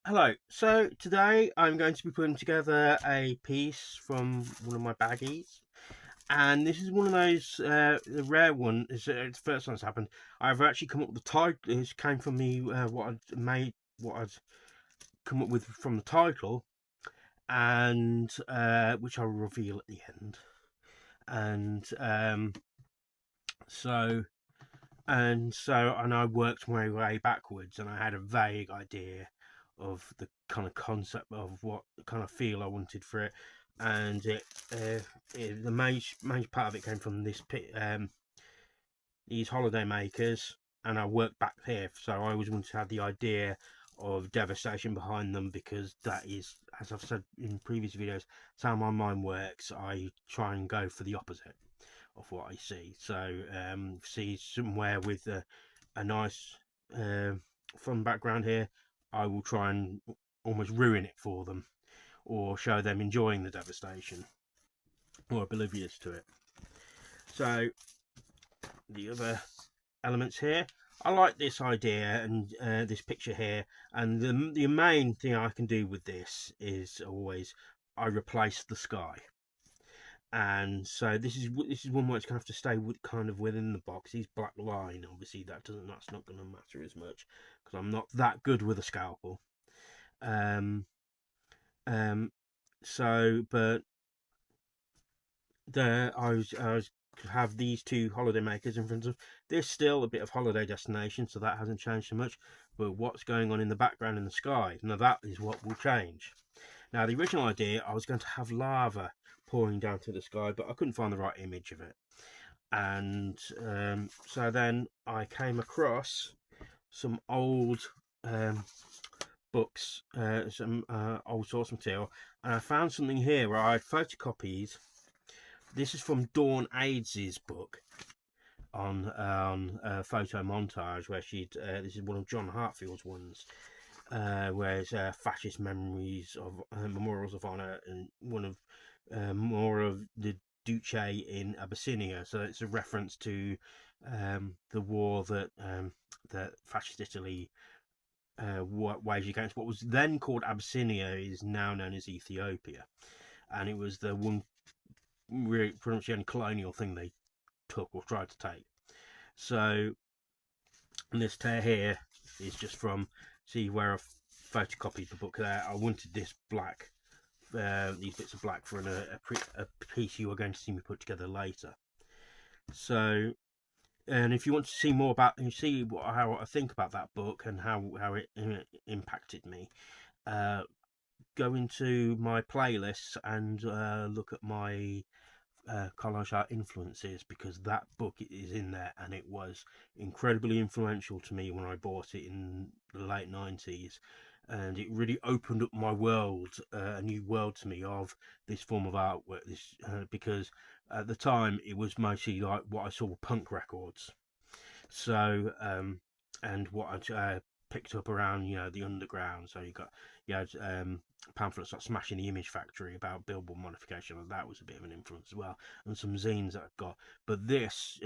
Hello. So today I'm going to be putting together a piece from one of my baggies, and this is one of those the rare one. It's the first time it's happened. I've actually come up with the title. It came from me what I'd come up with from the title, and which I'll reveal at the end. And so and I worked my way backwards, and I had a vague idea of the kind of concept of what kind of feel I wanted for it, and the major part of it came from these holiday makers, and I worked back here, so I always wanted to have the idea of devastation behind them because that is, as I've said in previous videos, it's how my mind works. I try and go for the opposite of what I see. So see somewhere with a nice fun background here, I will try and almost ruin it for them, or show them enjoying the devastation, or oblivious to it. So the other elements here, I like this idea and this picture here, and the main thing I can do with this is always I replace the sky. And so this is one where it's going to have to stay kind of within the box. These black line, obviously, that's not going to matter as much because I'm not that good with a scalpel. Um, um, but there I was have these two holiday makers in front of. There's still a bit of holiday destination, so that hasn't changed so much. But what's going on in the background in the sky? Now that is what will change. Now, the original idea, I was going to have lava pouring down to the sky, but I couldn't find the right image of it. And so then I came across some old books, some old source material, and I found something here where I had photocopies. This is from Dawn Aids' book on photo montage, where this is one of John Hartfield's ones, where it's fascist memories of memorials of honour, and one of more of the Duce in Abyssinia. So it's a reference to the war that fascist Italy waged against what was then called Abyssinia, is now known as Ethiopia, and it was the one really pretty much the only colonial thing they took or tried to take. So this tear here is just from, see where I've photocopied the book there. I wanted this black, these bits of black for a piece you are going to see me put together later. So, and if you want to see more about, you see how I think about that book and how it impacted me, go into my playlists and look at my collage art influences, because that book is in there, and it was incredibly influential to me when I bought it in the late 90s, and it really opened up my world, a new world to me of this form of artwork. Because at the time it was mostly like what I saw were punk records. So and what I picked up around, the underground. So you had pamphlets like Smashing the Image Factory about billboard modification, and that was a bit of an influence as well, and some zines that I've got. But this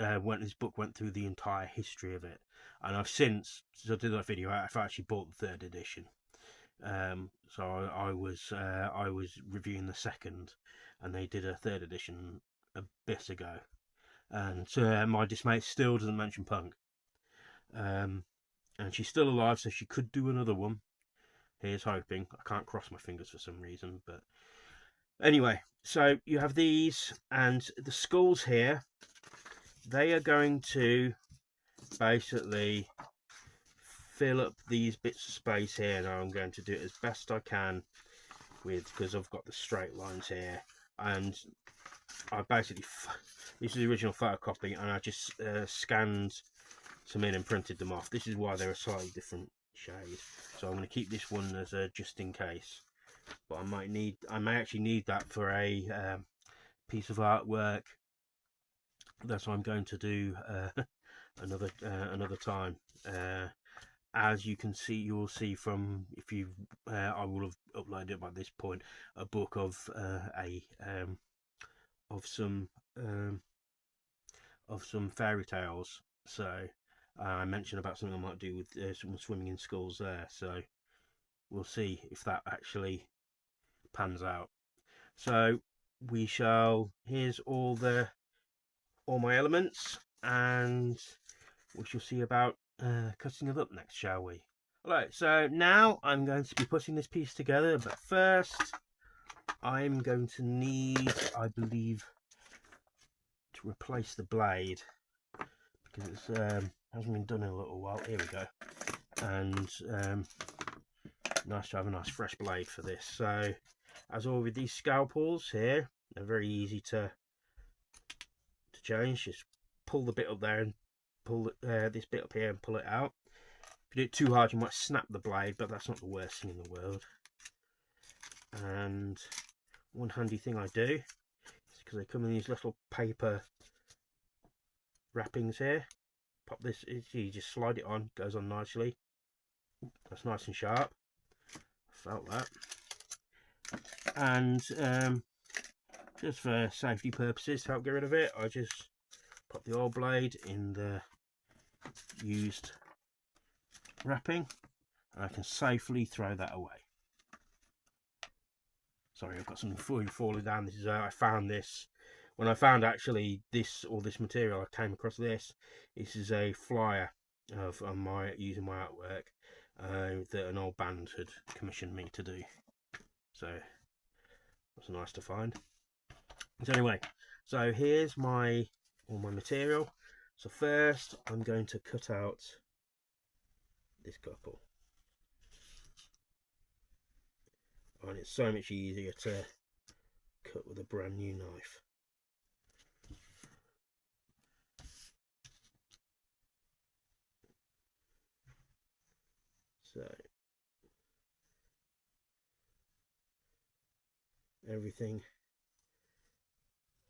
book went through the entire history of it, and I've since, so I did that video, I've actually bought the third edition. So I was reviewing the second, and they did a third edition a bit ago, and my dismay, it still doesn't mention punk. Um, and she's still alive, so she could do another one. Here's hoping. I can't cross my fingers for some reason, but anyway. So you have these, and the skulls here. They are going to basically fill up these bits of space here. Now I'm going to do it as best I can because I've got the straight lines here, and I basically, this is the original photocopy, and I just scanned some in and printed them off. This is why they're a slightly different shade. So I'm going to keep this one as a just in case, but I may actually need that for a piece of artwork that I'm going to do another time. As you can see, you will see from, if you I will have uploaded by this point a book of of some um, of some fairy tales. So I mentioned about something I might do with someone swimming in schools there. So we'll see if that actually pans out. So we shall, here's all my elements, and we shall see about cutting it up next, shall we? Alright, so now I'm going to be putting this piece together, but first I'm going to need, I believe, to replace the blade, because it hasn't been done in a little while. Here we go. And nice to have a nice fresh blade for this. So as all with these scalpels here, they're very easy to change. Just pull the bit up there and pull this bit up here and pull it out. If you do it too hard, you might snap the blade, but that's not the worst thing in the world. And one handy thing I do is, because they come in these little paper wrappings here, pop this, you just slide it on, goes on nicely. That's nice and sharp. Felt that. And just for safety purposes, to help get rid of it, I just pop the old blade in the used wrapping, and I can safely throw that away. Sorry, I've got something falling down. This is I found this when I found actually all this material. I came across this. This is a flyer of using my artwork that an old band had commissioned me to do. So that's nice to find. So anyway, so here's all my material. So first I'm going to cut out this couple. And it's so much easier to cut with a brand new knife. So everything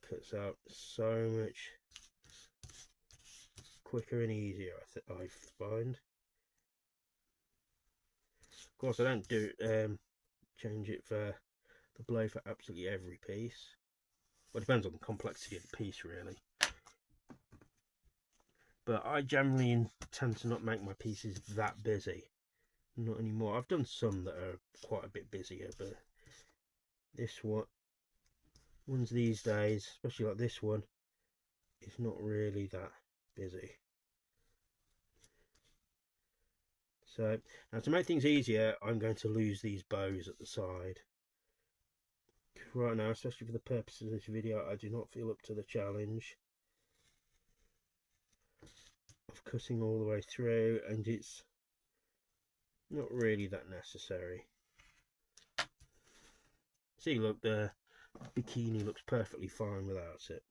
cuts out so much quicker and easier, I find. Of course, I don't do change it for the blade for absolutely every piece. Well, it depends on the complexity of the piece, really. But I generally tend to not make my pieces that busy. Not anymore. I've done some that are quite a bit busier, but ones these days, especially like this one, is not really that busy. So now, to make things easier, I'm going to lose these bows at the side. Right now, especially for the purposes of this video, I do not feel up to the challenge of cutting all the way through, and it's not really that necessary. See, look, the bikini looks perfectly fine without it.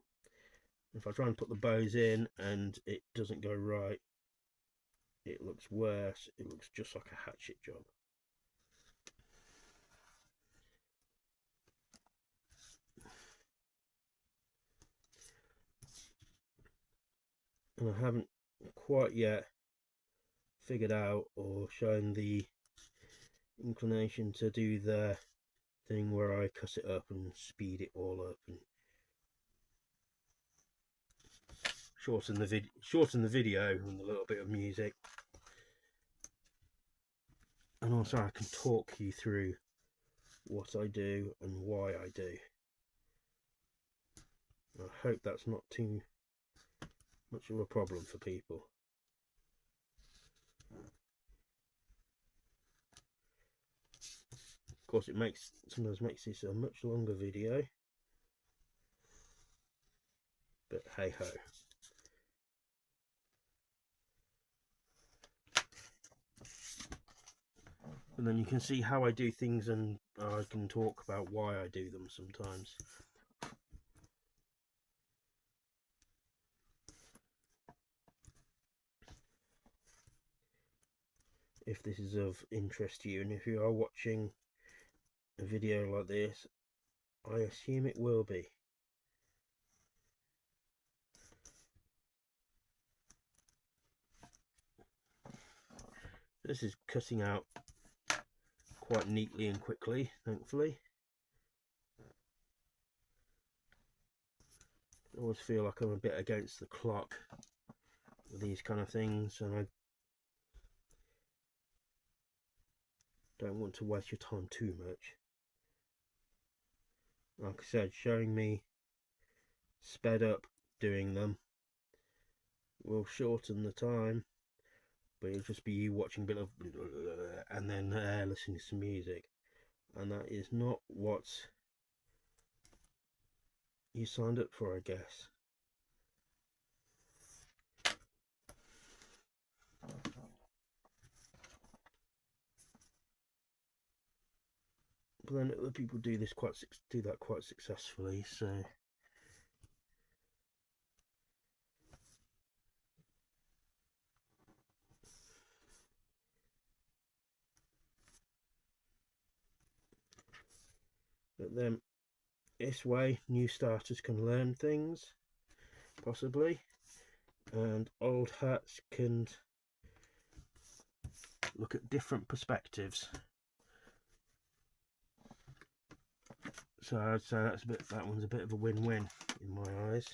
If I try and put the bows in and it doesn't go right, it looks worse. It looks just like a hatchet job. And I haven't quite yet figured out or shown the inclination to do the thing where I cut it up and speed it all up and shorten the video and a little bit of music. And also I can talk you through what I do and why I do. I hope that's not too much of a problem for people. Of course, it sometimes makes this a much longer video, but hey ho. And then you can see how I do things, and I can talk about why I do them sometimes. If this is of interest to you, and if you are watching a video like this, I assume it will be. This is cutting out quite neatly and quickly, thankfully. I always feel like I'm a bit against the clock with these kind of things, and Don't want to waste your time too much. Like I said, showing me sped up doing them will shorten the time, but it'll just be you watching a bit of and then listening to some music, and that is not what you signed up for, I guess. But then other people do that quite successfully, so. But then this way new starters can learn things, possibly, and old hats can look at different perspectives. So I'd say that one's a bit of a win-win in my eyes.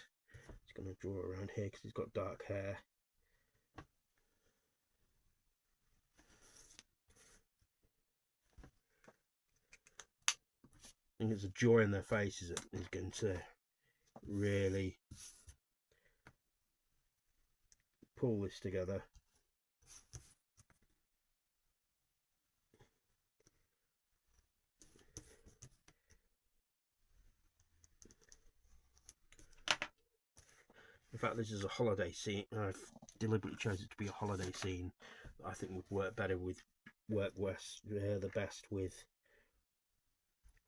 Just going to draw around here because he's got dark hair. I think it's a joy in their faces that is going to really pull this together. In fact, this is a holiday scene. I've deliberately chosen it to be a holiday scene that I think would work the best with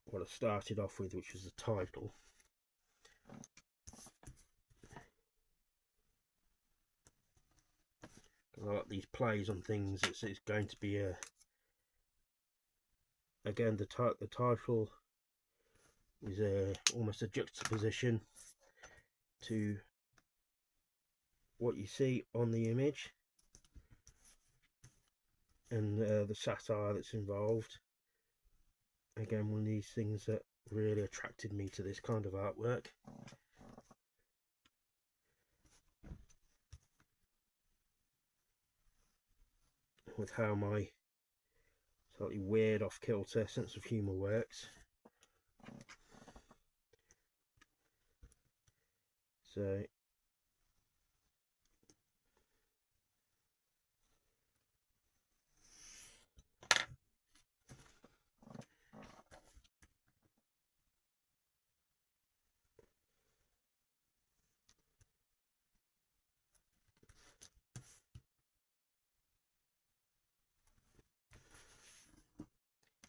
what I started off with, which was the title. I like these plays on things. It's going to be again the title is almost a juxtaposition to what you see on the image and the satire that's involved. Again, one of these things that really attracted me to this kind of artwork. With how my slightly weird off-kilter sense of humour works. So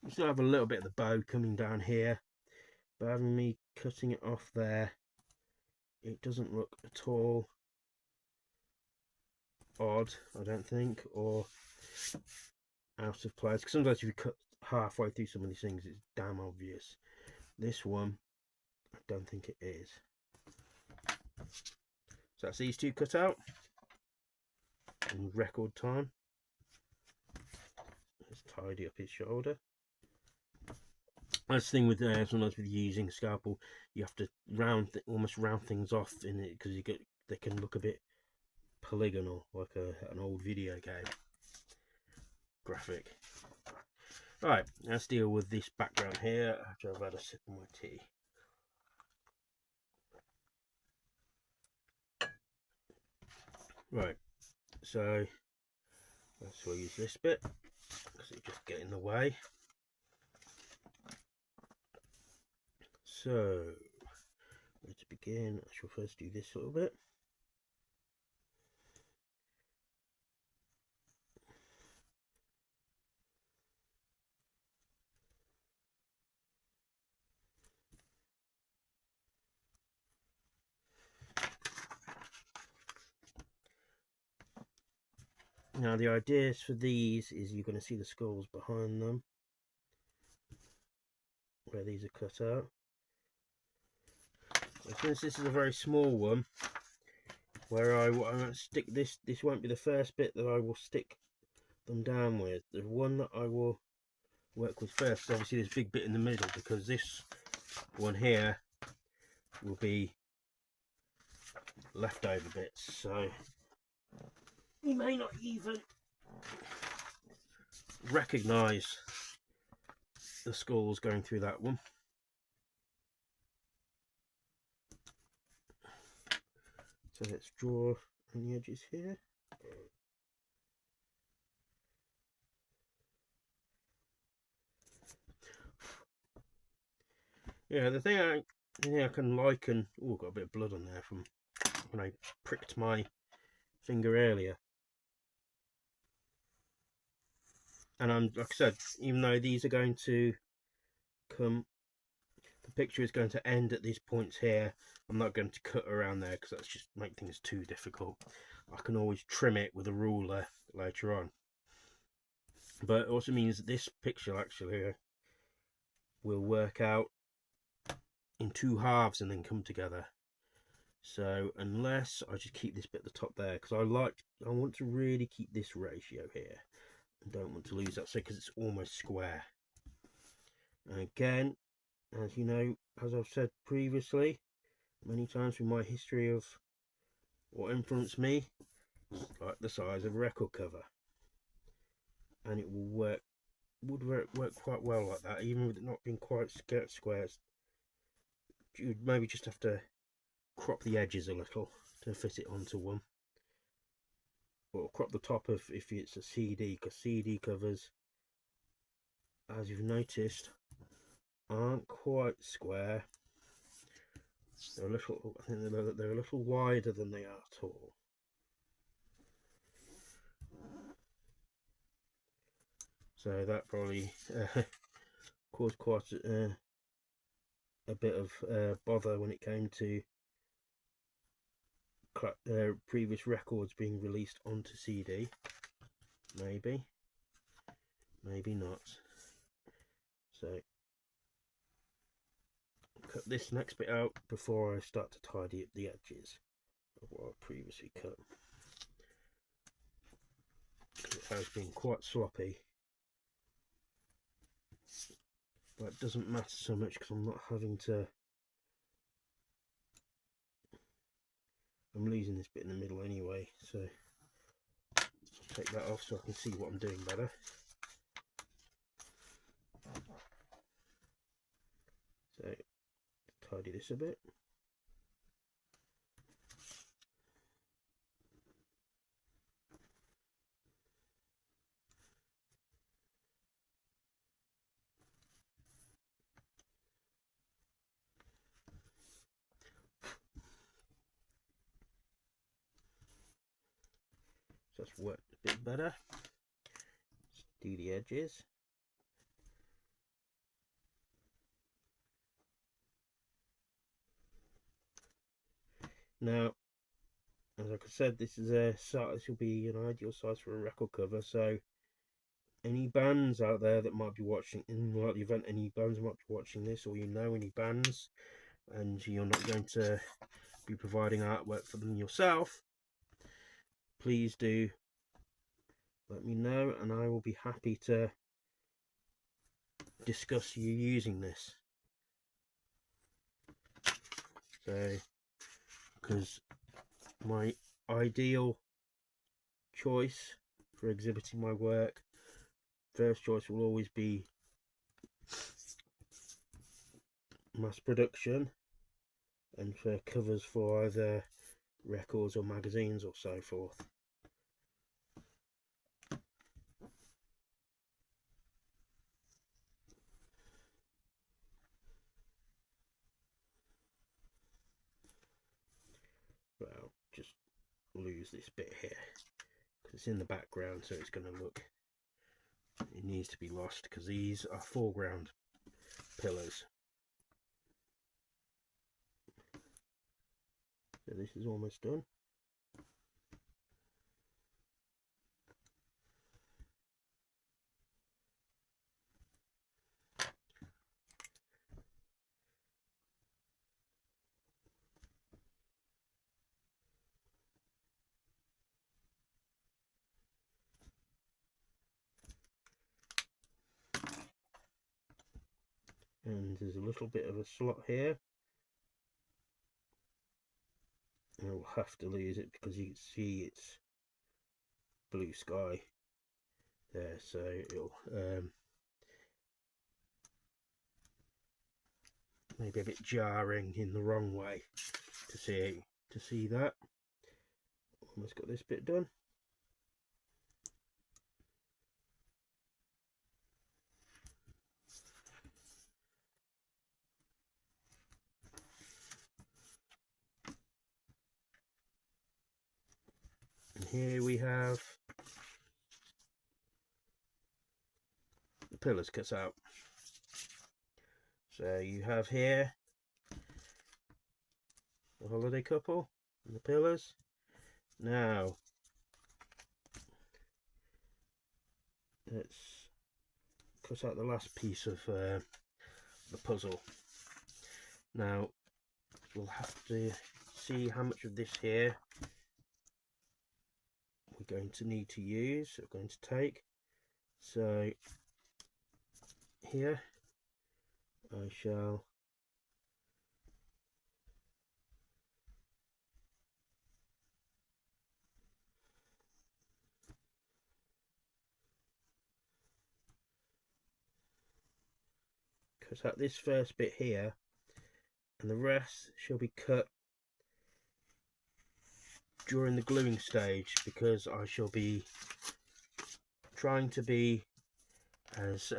you still have a little bit of the bow coming down here, but having me cutting it off there, it doesn't look at all odd, I don't think, or out of place. Because sometimes if you cut halfway through some of these things, it's damn obvious. This one, I don't think it is. So that's these two cut out in record time. Let's tidy up his shoulder. That's the thing with sometimes with using a scalpel, you have to almost round things off in it because they can look a bit polygonal, like an old video game graphic. Right, let's deal with this background here after I've had a sip of my tea. Right, so let's use this bit because it just get in the way. So, where to begin? I shall first do this little bit. Now the ideas for these is you're going to see the skulls behind them, where these are cut out. Since this is a very small one, where I won't stick this won't be the first bit that I will stick them down with. The one that I will work with first is obviously this big bit in the middle, because this one here will be leftover bits, so you may not even recognise the skulls going through that one. So let's draw on the edges here. Yeah, the thing I can liken. Oh, got a bit of blood on there from when I pricked my finger earlier. And I'm, like I said, even though these are going to come, the picture is going to end at these points here. I'm not going to cut around there because that's just make things too difficult. I can always trim it with a ruler later on. But it also means that this picture actually will work out in two halves and then come together. So unless I just keep this bit at the top there, because I want to really keep this ratio here and don't want to lose that, so because it's almost square. And again, as you know, as I've said previously many times with my history of what influenced me, like the size of a record cover, and it would work quite well like that, even with it not being quite squares. You'd maybe just have to crop the edges a little to fit it onto one, or crop the top if it's a CD, because CD covers, as you've noticed, aren't quite square. They're a little, I think they're a little wider than they are tall. So that probably caused quite a bit of bother when it came to previous records being released onto CD. Maybe not. So cut this next bit out before I start to tidy up the edges of what I previously cut. It has been quite sloppy, but it doesn't matter so much because I'm not having to. I'm losing this bit in the middle anyway, so I'll take that off so I can see what I'm doing better. So tidy this a bit. So that's worked a bit better. Let's do the edges. Now, as like I said, this will be an ideal size for a record cover. So, any bands out there that might be watching, in the event any bands might be watching this, or you know any bands, and you're not going to be providing artwork for them yourself, please do let me know, and I will be happy to discuss you using this. So, because my ideal choice for exhibiting my work, first choice will always be mass production, and for covers for either records or magazines or so forth. Well, just lose this bit here because it's in the background, so it's going to look, it needs to be lost because these are foreground pillars. So this is almost done. And there's a little bit of a slot here. And I'll have to lose it because you can see it's blue sky there, so it'll maybe a bit jarring in the wrong way to see that. Almost got this bit done. And here we have the pillars cut out. So you have here the holiday couple and the pillars. Now let's cut out the last piece of the puzzle. Now we'll have to see how much of this here we're going to need to use, we're going to take. So here I shall cut out this first bit here, and the rest shall be cut during the gluing stage, because I shall be trying to be as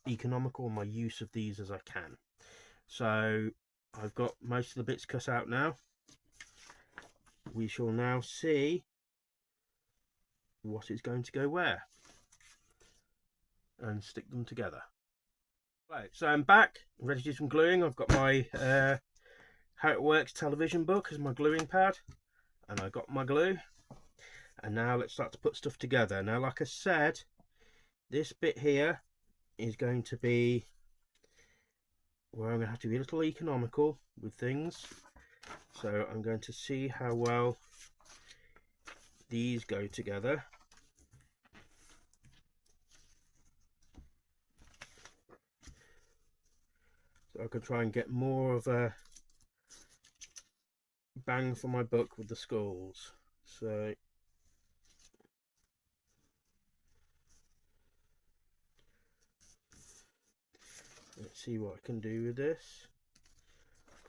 economical in my use of these as I can. So I've got most of the bits cut out now. We shall now see what is going to go where and stick them together. Right, so I'm back, ready to do some gluing. I've got my How It Works television book as my gluing pad, and I got my glue. And now let's start to put stuff together. Now, like I said, this bit here is going to be where I'm going to have to be a little economical with things. So I'm going to see how well these go together. So I could try and get more of a bang for my buck with the skulls. So let's see what I can do with this.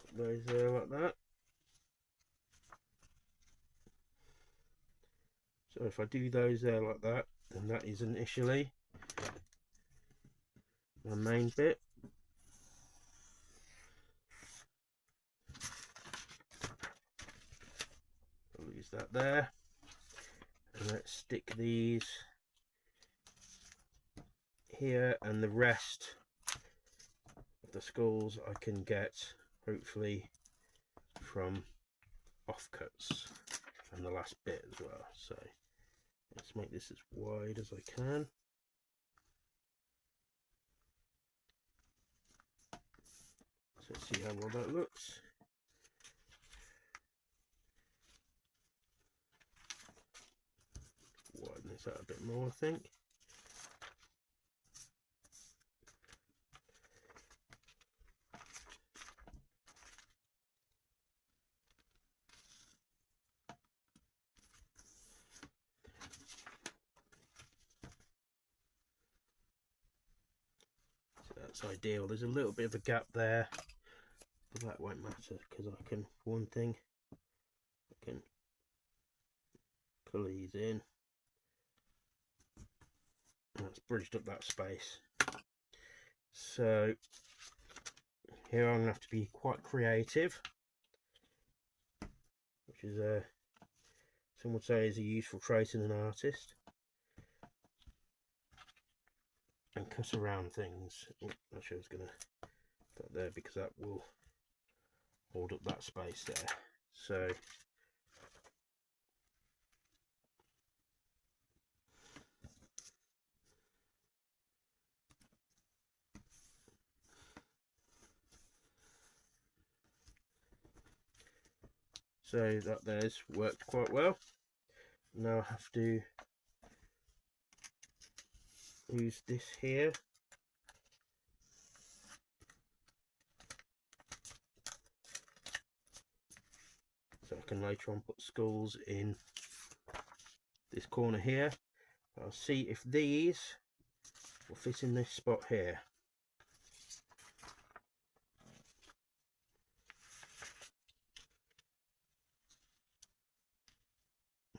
Put those there like that. So if I do those there like that, then that is initially my main bit. I'll use that there. And let's stick these here, and the rest of the skulls I can get hopefully from offcuts and the last bit as well. So let's make this as wide as I can. So let's see how well that looks. Widen this out a bit more, I think. That's ideal. There's a little bit of a gap there, but that won't matter, because I can, one thing, I can pull these in, and that's bridged up that space. So here I'm going to have to be quite creative, which is some would say is a useful trait in an artist, and cut around things. Actually, I was going to put that there because that will hold up that space there. So that there's worked quite well. Now I have to use this here. So I can later on put skulls in this corner here. I'll see if these will fit in this spot here.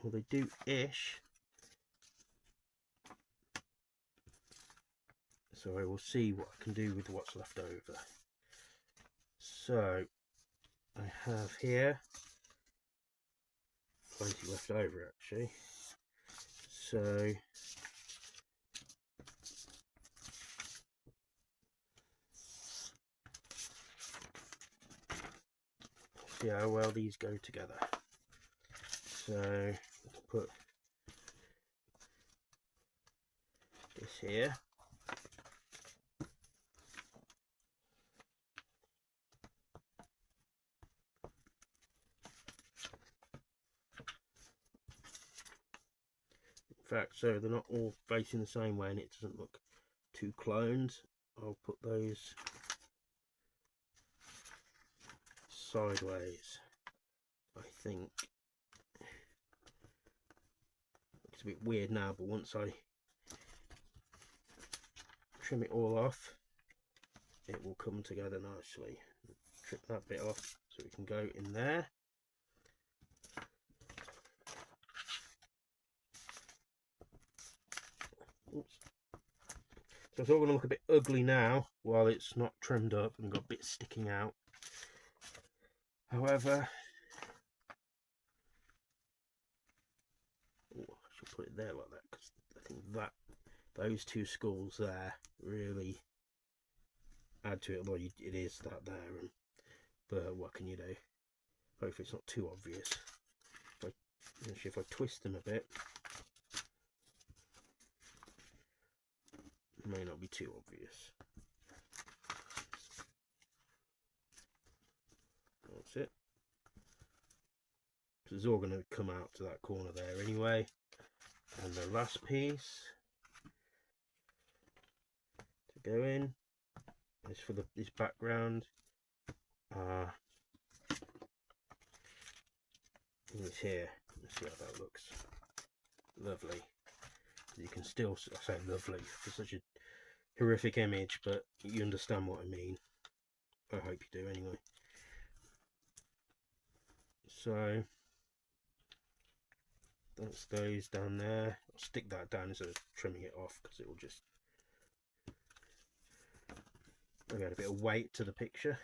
Well, they do-ish. So I will see what I can do with what's left over. So I have here plenty left over actually. So see how well these go together. So let's put this here. In fact, so they're not all facing the same way and it doesn't look too cloned. I'll put those sideways. I think it's a bit weird now, but once I trim it all off, it will come together nicely. Trim that bit off so it can go in there. Oops. So it's all going to look a bit ugly now while it's not trimmed up and got bits sticking out. However, I should put it there like that because I think that those two skulls there really add to it. Although it is that there, but what can you do? Hopefully it's not too obvious. If I twist them a bit, it may not be too obvious. That's it. So it's all going to come out to that corner there anyway. And the last piece to go in is for this background. It's here. Let's see how that looks. Lovely. You can still, I say lovely for such a horrific image, but you understand what I mean. I hope you do anyway. So that's those down there. I'll stick that down instead of trimming it off because it will just add a bit of weight to the picture.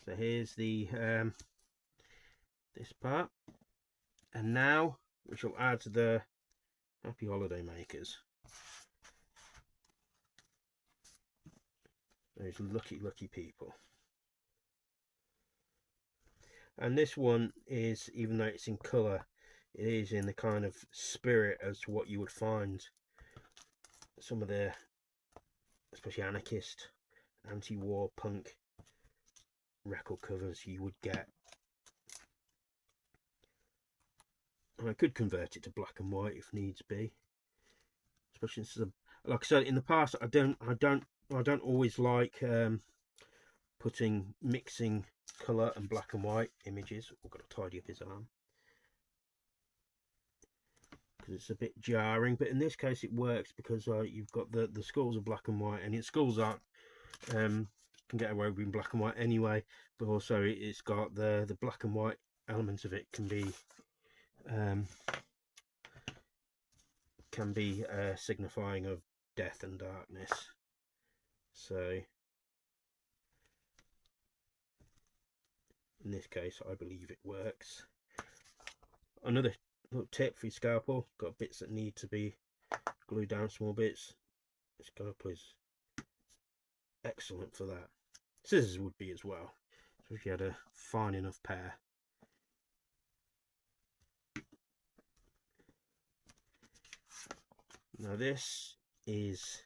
So here's the this part, and now we shall add the Happy Holiday Makers. Those lucky people. And this one is, even though it's in colour, it is in the kind of spirit as to what you would find some of the, especially anarchist, anti-war punk record covers you would get. And I could convert it to black and white if needs be, especially since, like I said in the past, I don't always like mixing colour and black and white images. I've got to tidy up his arm because it's a bit jarring, but in this case it works because you've got the skulls are black and white, and its skulls aren't can get away with being black and white anyway, but also it's got the black and white elements of it can be signifying of death and darkness. So in this case I believe it works. Another little tip for your scalpel, got bits that need to be glued down, small bits, this scalpel is excellent for that. Scissors would be as well, so if you had a fine enough pair. Now this is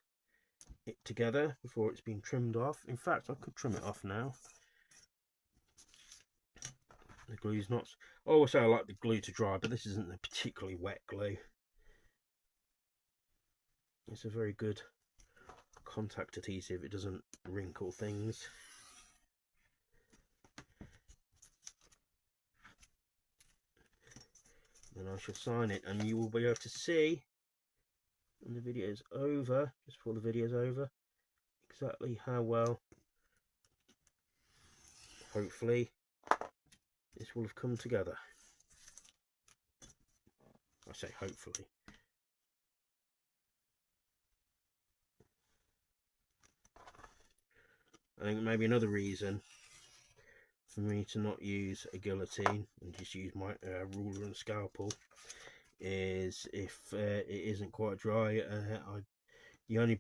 it together before it's been trimmed off. In fact, I could trim it off now. The glue's not... I always say I like the glue to dry, but this isn't a particularly wet glue. It's a very good contact adhesive. It doesn't wrinkle things. Then I shall sign it, and you will be able to see when the video is over, just before the video is over, exactly how well, hopefully, this will have come together. I say hopefully. I think maybe another reason for me to not use a guillotine and just use my ruler and scalpel is if it isn't quite dry. The only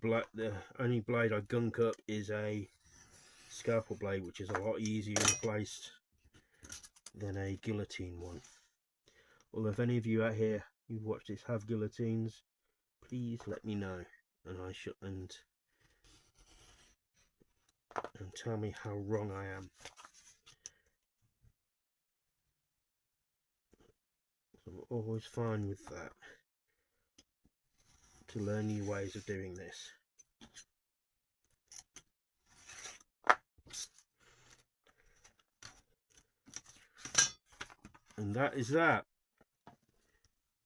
blade I gunk up is a scalpel blade, which is a lot easier in place than a guillotine one. Well, if any of you out here who watch this have guillotines, please let me know, and I should and tell me how wrong I am. I'm always fine with that, to learn new ways of doing this. And that is that.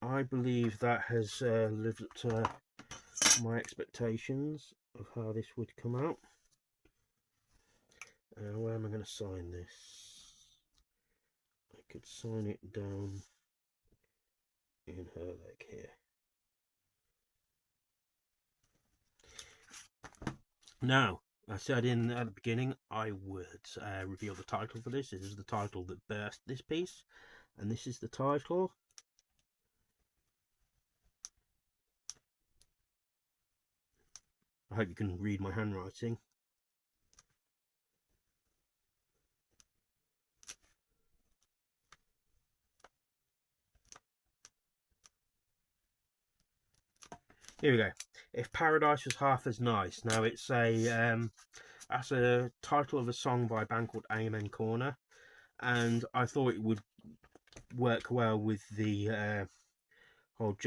I believe that has lived up to my expectations of how this would come out. Where am I going to sign this? I could sign it down in her leg here. Now, I said at the beginning I would reveal the title for this. This is the title that birthed this piece, and this is the title. I hope you can read my handwriting. Here we go. If Paradise Was Half As Nice. Now it's that's a title of a song by a band called Amen Corner, and I thought it would work well with the whole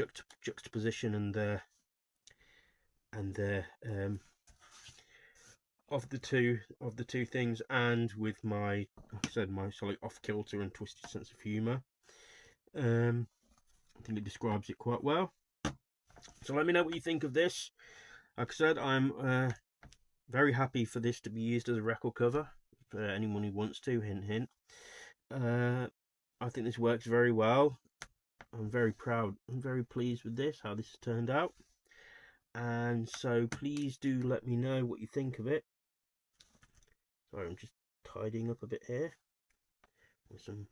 juxtaposition and the of the two things, and with my, like I said, my slightly off kilter and twisted sense of humour. I think it describes it quite well. So let me know what you think of this. Like I said, I'm very happy for this to be used as a record cover for anyone who wants to. Hint, hint. I think this works very well. I'm very proud. I'm very pleased with this, how this has turned out. And so please do let me know what you think of it. Sorry, I'm just tidying up a bit here with some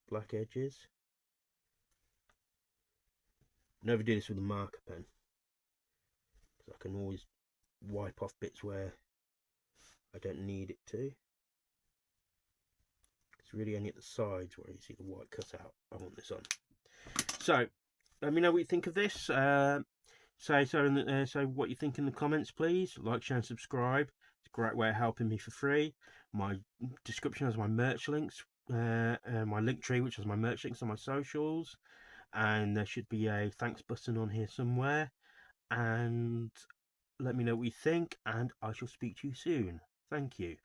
black edges. Never do this with a marker pen, because I can always wipe off bits where I don't need it to. It's really only at the sides where you see the white cut out I want this on. So let me know what you think of this. Say what you think in the comments, please. Like, share and subscribe. It's a great way of helping me for free. My description has my merch links, my link tree, which has my merch links on my socials, and there should be a thanks button on here somewhere. And let me know what you think, and I shall speak to you soon. Thank you.